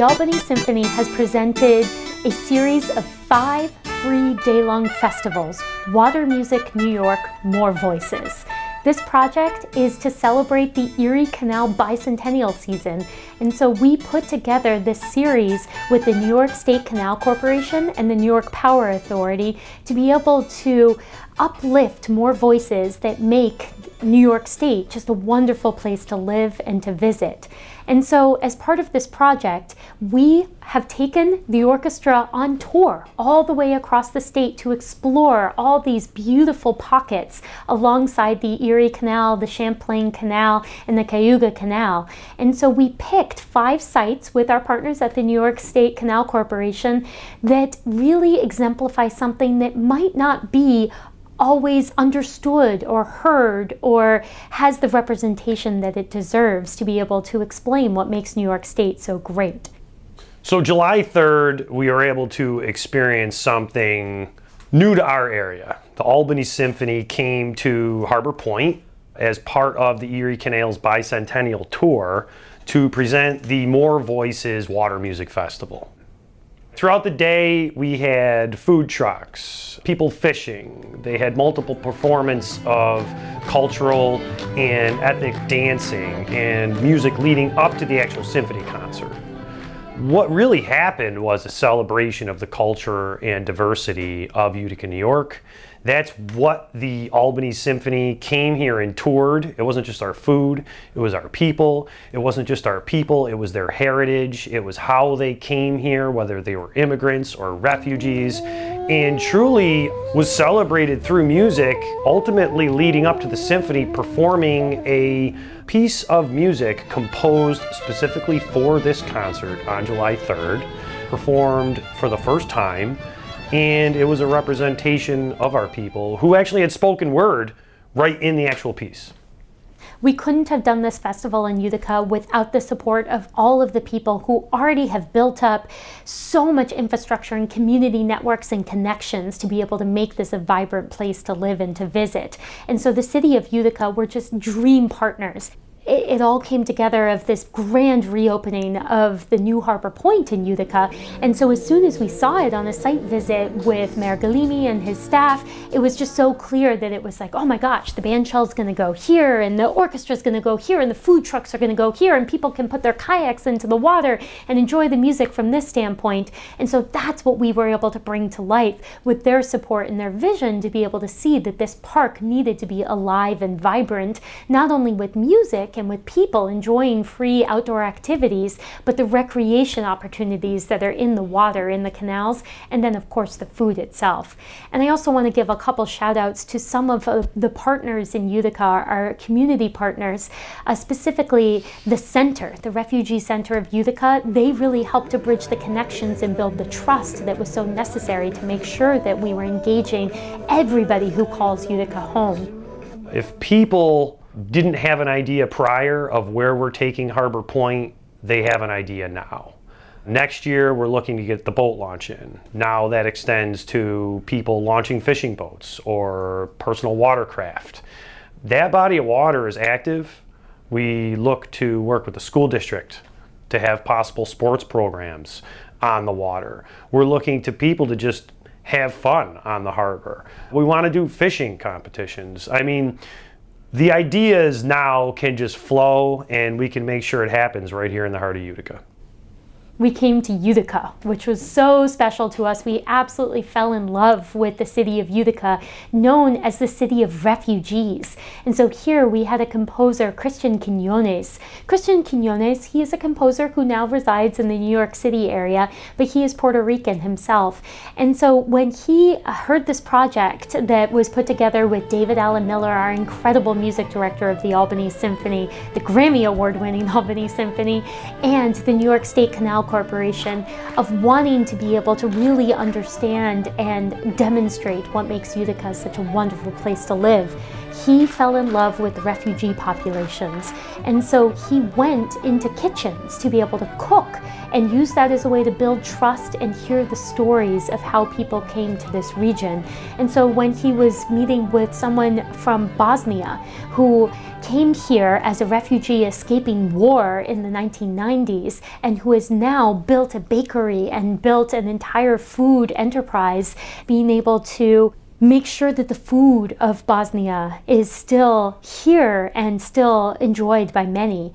Albany Symphony has presented a series of 5 free day-long festivals, Water Music New York, More Voices. This project is to celebrate the Erie Canal Bicentennial season, and so we put together this series with the New York State Canal Corporation and the New York Power Authority to be able to uplift more voices that make New York State just a wonderful place to live and to visit. And so as part of this project, we have taken the orchestra on tour all the way across the state to explore all these beautiful pockets alongside the Erie Canal, the Champlain Canal, and the Cayuga Canal. And so we picked 5 sites with our partners at the New York State Canal Corporation that really exemplify something that might not be always understood or heard or has the representation that it deserves to be able to explain what makes New York State so great. So July 3rd, we were able to experience something new to our area. The Albany Symphony came to Harbor Point as part of the Erie Canal's Bicentennial tour to present the More Voices Water Music Festival. Throughout the day, we had food trucks, people fishing. They had multiple performances of cultural and ethnic dancing and music leading up to the actual symphony concert. What really happened was a celebration of the culture and diversity of Utica, New York. That's what the Albany Symphony came here and toured. It wasn't just our food, it was our people. It wasn't just our people, it was their heritage. It was how they came here, whether they were immigrants or refugees, and truly was celebrated through music, ultimately leading up to the symphony performing a piece of music composed specifically for this concert on July 3rd, performed for the first time. And it was a representation of our people who actually had spoken word right in the actual piece. We couldn't have done this festival in Utica without the support of all of the people who already have built up so much infrastructure and community networks and connections to be able to make this a vibrant place to live and to visit. And so the city of Utica were just dream partners. It all came together of this grand reopening of the new Harbor Point in Utica. And so as soon as we saw it on a site visit with Mayor Galimi and his staff, it was just so clear that it was like, oh my gosh, the bandshell's gonna go here, and the orchestra's gonna go here, and the food trucks are gonna go here, and people can put their kayaks into the water and enjoy the music from this standpoint. And so that's what we were able to bring to life with their support and their vision to be able to see that this park needed to be alive and vibrant, not only with music and with people enjoying free outdoor activities, but the recreation opportunities that are in the water, in the canals, and then of course the food itself. And I also want to give a couple shout outs to some of the partners in Utica, our community partners, specifically the center, the Refugee Center of Utica. They really helped to bridge the connections and build the trust that was so necessary to make sure that we were engaging everybody who calls Utica home. If people didn't have an idea prior of where we're taking Harbor Point, they have an idea now. Next year, we're looking to get the boat launch in. Now that extends to people launching fishing boats or personal watercraft. That body of water is active. We look to work with the school district to have possible sports programs on the water. We're looking to people to just have fun on the harbor. We want to do fishing competitions. I mean, the ideas now can just flow, and we can make sure it happens right here in the heart of Utica. We came to Utica, which was so special to us. We absolutely fell in love with the city of Utica, known as the city of refugees. And so here we had a composer, Christian Quiñones. Christian Quiñones, he is a composer who now resides in the New York City area, but he is Puerto Rican himself. And so when he heard this project that was put together with David Allen Miller, our incredible music director of the Albany Symphony, the Grammy Award-winning Albany Symphony, and the New York State Canal Corporation, of wanting to be able to really understand and demonstrate what makes Utica such a wonderful place to live, he fell in love with refugee populations. And so he went into kitchens to be able to cook and use that as a way to build trust and hear the stories of how people came to this region. And so when he was meeting with someone from Bosnia who came here as a refugee escaping war in the 1990s and who has now built a bakery and built an entire food enterprise, being able to make sure that the food of Bosnia is still here and still enjoyed by many.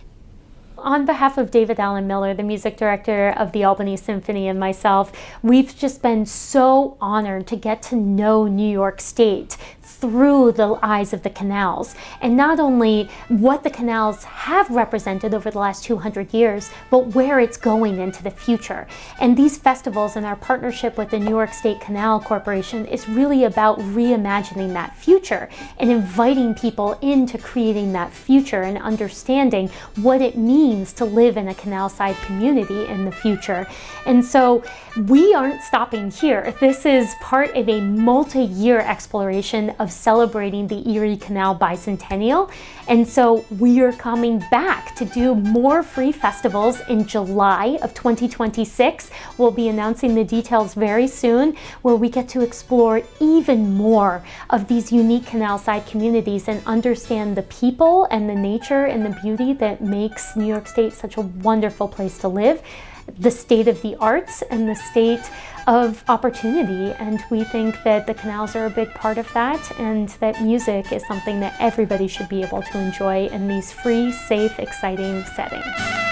On behalf of David Allen Miller, the music director of the Albany Symphony, and myself, we've just been so honored to get to know New York State through the eyes of the canals, and not only what the canals have represented over the last 200 years, but where it's going into the future. And these festivals and our partnership with the New York State Canal Corporation is really about reimagining that future and inviting people into creating that future and understanding what it means to live in a canal-side community in the future. And so we aren't stopping here. This is part of a multi-year exploration of celebrating the Erie Canal Bicentennial. And so we are coming back to do more free festivals in July of 2026. We'll be announcing the details very soon, where we get to explore even more of these unique canal-side communities and understand the people and the nature and the beauty that makes New York State such a wonderful place to live, the state of the arts and the state of opportunity. And we think that the canals are a big part of that, and that music is something that everybody should be able to enjoy in these free, safe, exciting settings.